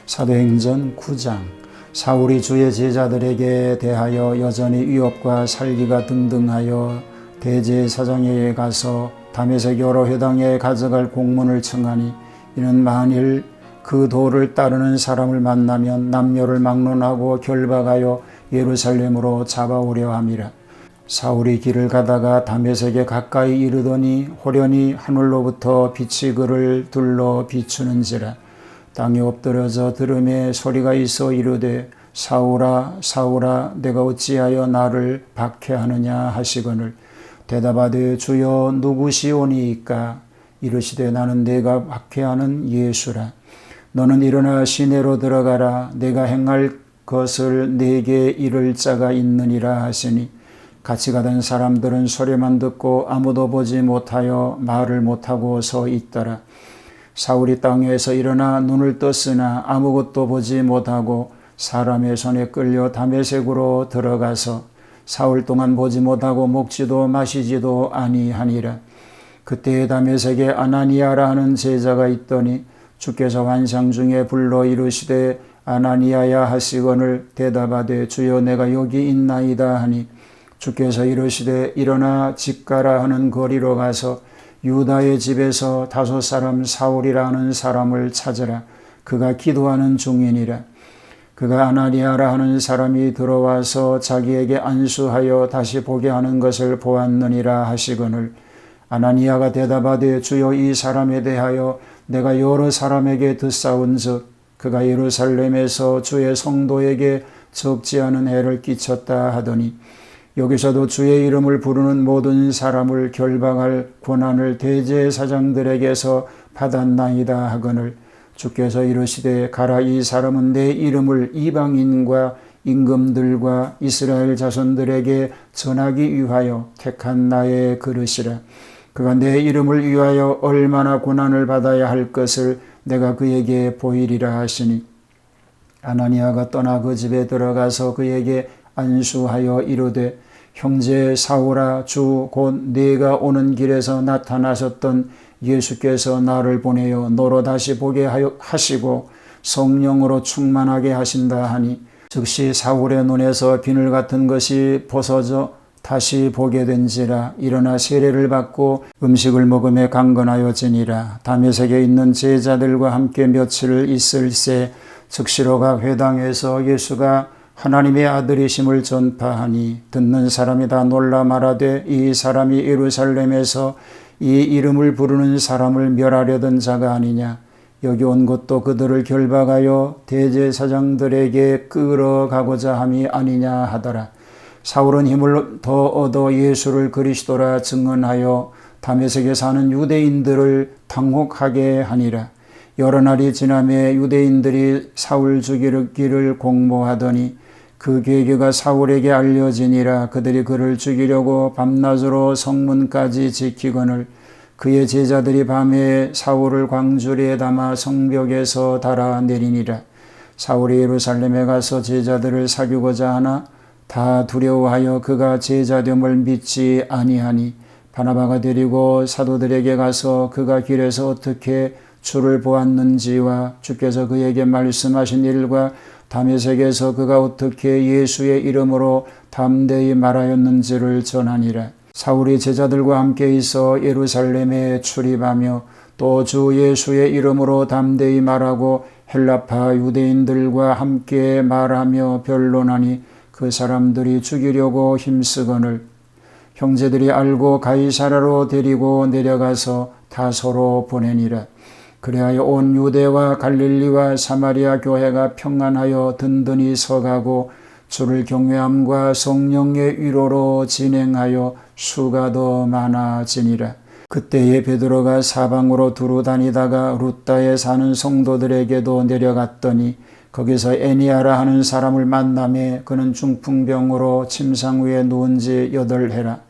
사도행전 9장. 사울이 주의 제자들에게 대하여 여전히 위협과 살기가 등등하여 대제사장에게 가서 다메섹 여러 회당에 가져갈 공문을 청하니, 이는 만일 그 도를 따르는 사람을 만나면 남녀를 막론하고 결박하여 예루살렘으로 잡아오려 함이라. 사울이 길을 가다가 다메섹에 가까이 이르더니 호련히 하늘로부터 빛이 그를 둘러 비추는지라. 땅에 엎드려져 들음에 소리가 있어 이르되, 사울아 사울아 내가 어찌하여 나를 박해하느냐 하시거늘, 대답하되 주여 누구시오니이까? 이르시되 나는 내가 박해하는 예수라. 너는 일어나 시내로 들어가라. 내가 행할 것을 네게 이를 자가 있느니라 하시니, 같이 가던 사람들은 소리만 듣고 아무도 보지 못하여 말을 못하고 서 있더라. 사울이 땅에서 일어나 눈을 떴으나 아무것도 보지 못하고 사람의 손에 끌려 다메섹으로 들어가서 사흘 동안 보지 못하고 먹지도 마시지도 아니하니라. 그때 다메섹에 아나니아라 하는 제자가 있더니 주께서 환상 중에 불러 이르시되 아나니아야 하시거늘, 대답하되 주여 내가 여기 있나이다 하니, 주께서 이르시되 일어나 집 가라 하는 거리로 가서 유다의 집에서 다섯 사람 사울이라 하는 사람을 찾으라. 그가 기도하는 중이니라. 그가 아나니아라 하는 사람이 들어와서 자기에게 안수하여 다시 보게 하는 것을 보았느니라 하시거늘, 아나니아가 대답하되 주여 이 사람에 대하여 내가 여러 사람에게 듣사온즉 그가 예루살렘에서 주의 성도에게 적지 않은 해를 끼쳤다 하더니, 여기서도 주의 이름을 부르는 모든 사람을 결박할 권한을 대제사장들에게서 받았나이다 하거늘, 주께서 이르시되 가라. 이 사람은 내 이름을 이방인과 임금들과 이스라엘 자손들에게 전하기 위하여 택한 나의 그릇이라. 그가 내 이름을 위하여 얼마나 고난을 받아야 할 것을 내가 그에게 보이리라 하시니, 아나니아가 떠나 그 집에 들어가서 그에게 안수하여 이르되, 형제 사울아, 주 곧 네가 오는 길에서 나타나셨던 예수께서 나를 보내어 너로 다시 보게 하시고 성령으로 충만하게 하신다 하니, 즉시 사울의 눈에서 비늘 같은 것이 벗어져 다시 보게 된지라. 일어나 세례를 받고 음식을 먹음에 강건하여지니라. 다메섹에 있는 제자들과 함께 며칠을 있을새 즉시로 각 회당에서 예수가 하나님의 아들이심을 전파하니, 듣는 사람이 다 놀라 말하되 이 사람이 예루살렘에서 이 이름을 부르는 사람을 멸하려던 자가 아니냐. 여기 온 것도 그들을 결박하여 대제사장들에게 끌어가고자 함이 아니냐 하더라. 사울은 힘을 더 얻어 예수를 그리스도라 증언하여 다메섹에 사는 유대인들을 당혹하게 하니라. 여러 날이 지나매 유대인들이 사울 죽이기를 공모하더니 그 계획가 사울에게 알려지니라. 그들이 그를 죽이려고 밤낮으로 성문까지 지키거늘, 그의 제자들이 밤에 사울을 광주리에 담아 성벽에서 달아내리니라. 사울이 예루살렘에 가서 제자들을 사귀고자 하나 다 두려워하여 그가 제자됨을 믿지 아니하니, 바나바가 데리고 사도들에게 가서 그가 길에서 어떻게 주를 보았는지와 주께서 그에게 말씀하신 일과 다메섹에서 그가 어떻게 예수의 이름으로 담대히 말하였는지를 전하니라. 사울이 제자들과 함께 있어 예루살렘에 출입하며 또 주 예수의 이름으로 담대히 말하고 헬라파 유대인들과 함께 말하며 변론하니, 그 사람들이 죽이려고 힘쓰거늘, 형제들이 알고 가이사라로 데리고 내려가서 다소로 보내니라. 그리하여 온 유대와 갈릴리와 사마리아 교회가 평안하여 든든히 서가고 주를 경외함과 성령의 위로로 진행하여 수가 더 많아지니라. 그때에 베드로가 사방으로 두루 다니다가 루다에 사는 성도들에게도 내려갔더니 거기서 애니아라 하는 사람을 만나매 그는 중풍병으로 침상 위에 누운 지 8해라.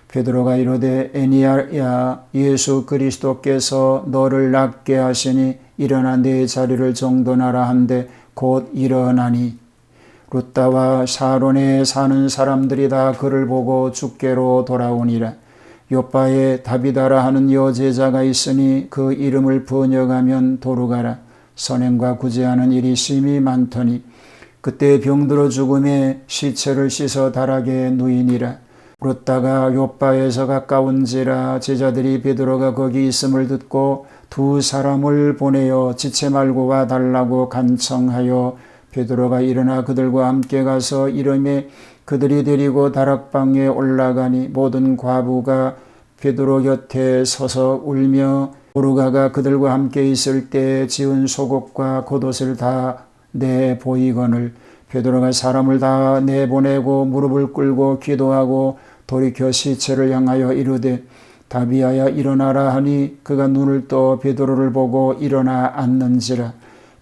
베드로가 이르되 애니아야, 예수 그리스도께서 너를 낫게 하시니 일어나 내 자리를 정돈하라 한데 곧 일어나니, 루다와 사론에 사는 사람들이 다 그를 보고 주께로 돌아오니라. 요빠에 다비다라 하는 여제자가 있으니 그 이름을 번역하면 도루가라. 선행과 구제하는 일이 심히 많더니 그때 병들어 죽음에 시체를 씻어 다락에 누이니라. 그렇다가 요바에서 가까운지라 제자들이 베드로가 거기 있음을 듣고 두 사람을 보내어 지체 말고 와 달라고 간청하여 베드로가 일어나 그들과 함께 가서 이름에 그들이 데리고 다락방에 올라가니 모든 과부가 베드로 곁에 서서 울며 오르가가 그들과 함께 있을 때 지은 속옷과 겉옷을 다 내보이거늘 베드로가 사람을 다 내보내고 무릎을 꿇고 기도하고 돌이켜 시체를 향하여 이르되 다비아야 일어나라 하니 그가 눈을 떠 베드로를 보고 일어나 앉는지라.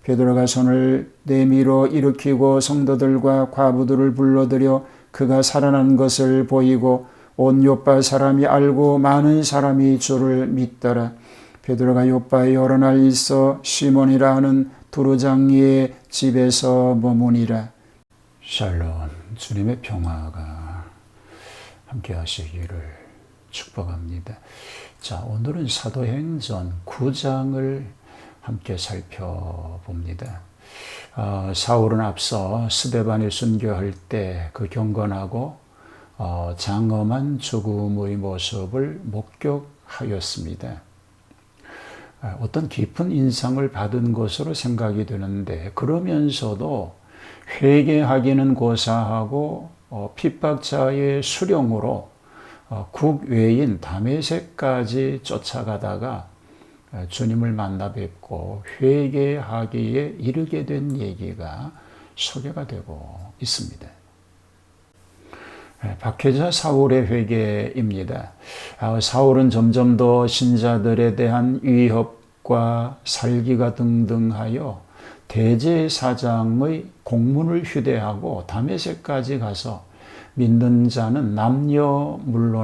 베드로가 손을 내밀어 일으키고 성도들과 과부들을 불러들여 그가 살아난 것을 보이고 온 요빠 사람이 알고 많은 사람이 주를 믿더라. 베드로가 요빠에 여러 날 있어 시몬이라 하는 두루장이의 집에서 머무니라. 샬롬. 주님의 평화가 함께 하시기를 축복합니다. 자, 오늘은 사도행전 9장을 함께 살펴봅니다. 사울은 앞서 스데반을 순교할 때 그 경건하고 장엄한 죽음의 모습을 목격하였습니다. 어떤 깊은 인상을 받은 것으로 생각이 되는데 그러면서도 회개하기는 고사하고 핍박자의 수령으로 국외인 다메섹까지 쫓아가다가 주님을 만나 뵙고 회개하기에 이르게 된 얘기가 소개가 되고 있습니다. 박해자 사울의 회개입니다. 사울은 점점 더 신자들에 대한 위협과 살기가 등등하여 대제사장의 공문을 휴대하고 다메섹까지 가서 믿는 자는 남녀물론하고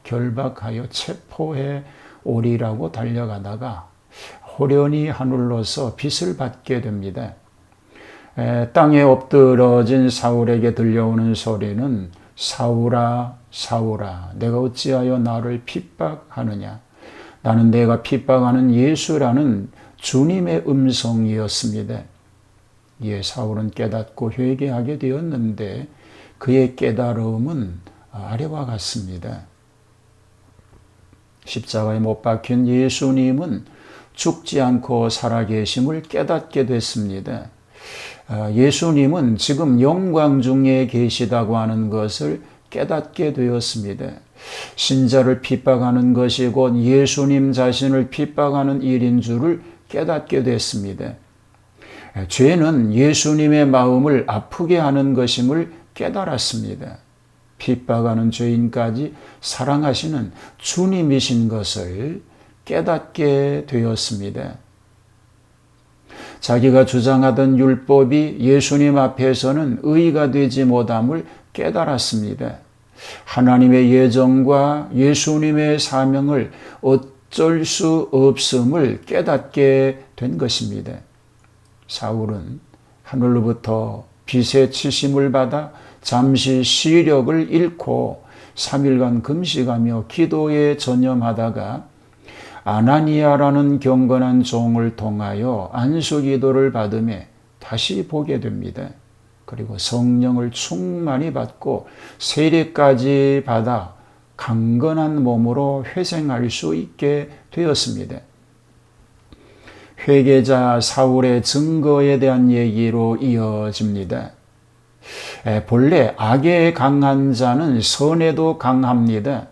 결박하여 체포해 오리라고 달려가다가 호련히 하늘로서 빛을 받게 됩니다. 땅에 엎드러진 사울에게 들려오는 소리는 사울아 사울아 내가 어찌하여 나를 핍박하느냐. 나는 내가 핍박하는 예수라는 주님의 음성이었습니다. 이에 사울은 깨닫고 회개하게 되었는데 그의 깨달음은 아래와 같습니다. 십자가에 못 박힌 예수님은 죽지 않고 살아계심을 깨닫게 됐습니다. 예수님은 지금 영광 중에 계시다고 하는 것을 깨닫게 되었습니다. 신자를 핍박하는 것이 곧 예수님 자신을 핍박하는 일인 줄을 깨닫게 됐습니다. 죄는 예수님의 마음을 아프게 하는 것임을 깨달았습니다. 핍박하는 죄인까지 사랑하시는 주님이신 것을 깨닫게 되었습니다. 자기가 주장하던 율법이 예수님 앞에서는 의가 되지 못함을 깨달았습니다. 하나님의 예정과 예수님의 사명을 어쩔 수 없음을 깨닫게 된 것입니다. 사울은 하늘로부터 빛의 치심을 받아 잠시 시력을 잃고 3일간 금식하며 기도에 전념하다가 아나니아라는 경건한 종을 통하여 안수기도를 받음에 다시 보게 됩니다. 그리고 성령을 충만히 받고 세례까지 받아 강건한 몸으로 회생할 수 있게 되었습니다. 회개자 사울의 증거에 대한 얘기로 이어집니다. 본래 악에 강한 자는 선에도 강합니다.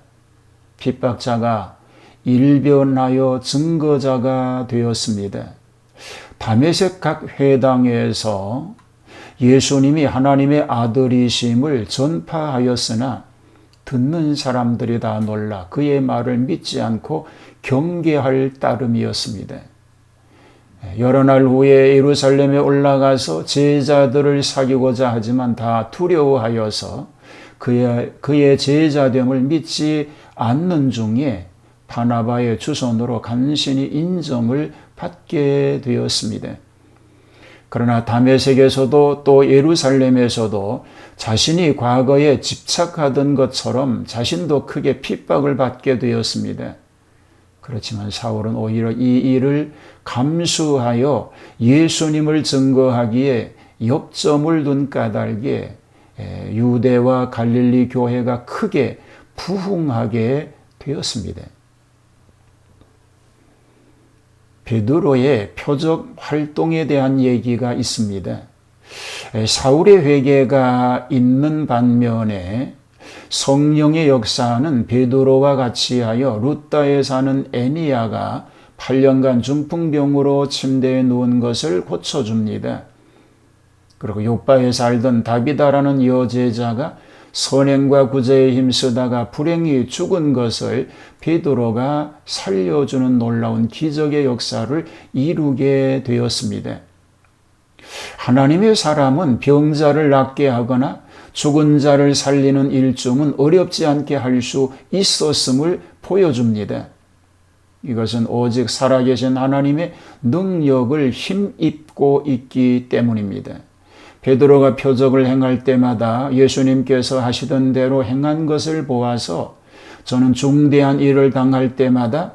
핍박자가 일변하여 증거자가 되었습니다. 다메섹 각 회당에서 예수님이 하나님의 아들이심을 전파하였으나 듣는 사람들이 다 놀라 그의 말을 믿지 않고 경계할 따름이었습니다. 여러 날 후에 예루살렘에 올라가서 제자들을 사귀고자 하지만 다 두려워하여서 그의 제자됨을 믿지 않는 중에 바나바의 주선으로 간신히 인정을 받게 되었습니다. 그러나 다메섹에서도 또 예루살렘에서도 자신이 과거에 집착하던 것처럼 자신도 크게 핍박을 받게 되었습니다. 그렇지만 사울은 오히려 이 일을 감수하여 예수님을 증거하기에 역점을 둔 까닭에 유대와 갈릴리 교회가 크게 부흥하게 되었습니다. 베드로의 표적 활동에 대한 얘기가 있습니다. 사울의 회개가 있는 반면에 성령의 역사는 베드로와 같이 하여 루다에 사는 애니야가 8년간 중풍병으로 침대에 누운 것을 고쳐줍니다. 그리고 요바에 살던 다비다라는 여제자가 선행과 구제에 힘쓰다가 불행히 죽은 것을 베드로가 살려주는 놀라운 기적의 역사를 이루게 되었습니다. 하나님의 사람은 병자를 낫게 하거나 죽은 자를 살리는 일쯤은 어렵지 않게 할 수 있었음을 보여줍니다. 이것은 오직 살아계신 하나님의 능력을 힘입고 있기 때문입니다. 베드로가 표적을 행할 때마다 예수님께서 하시던 대로 행한 것을 보아서 저는 중대한 일을 당할 때마다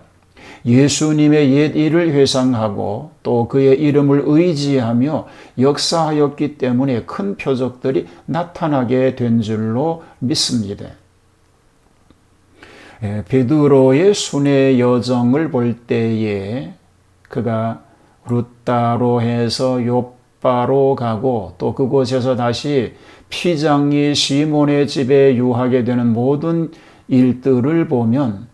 예수님의 옛 일을 회상하고 또 그의 이름을 의지하며 역사하였기 때문에 큰 표적들이 나타나게 된 줄로 믿습니다. 베드로의 순회 여정을 볼 때에 그가 루다로 해서 요바로 가고 또 그곳에서 다시 피장이 시몬의 집에 유하게 되는 모든 일들을 보면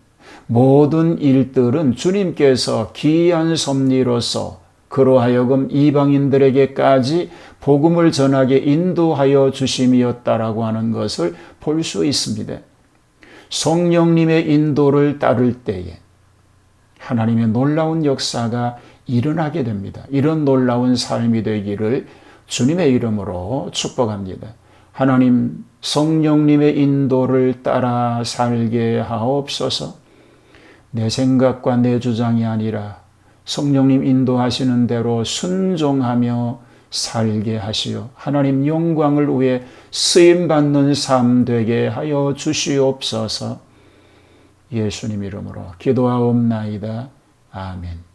모든 일들은 주님께서 기이한 섭리로서 그로 하여금 이방인들에게까지 복음을 전하게 인도하여 주심이었다라고 하는 것을 볼 수 있습니다. 성령님의 인도를 따를 때에 하나님의 놀라운 역사가 일어나게 됩니다. 이런 놀라운 삶이 되기를 주님의 이름으로 축복합니다. 하나님 성령님의 인도를 따라 살게 하옵소서. 내 생각과 내 주장이 아니라 성령님 인도하시는 대로 순종하며 살게 하시어 하나님 영광을 위해 쓰임받는 삶 되게 하여 주시옵소서. 예수님 이름으로 기도하옵나이다. 아멘.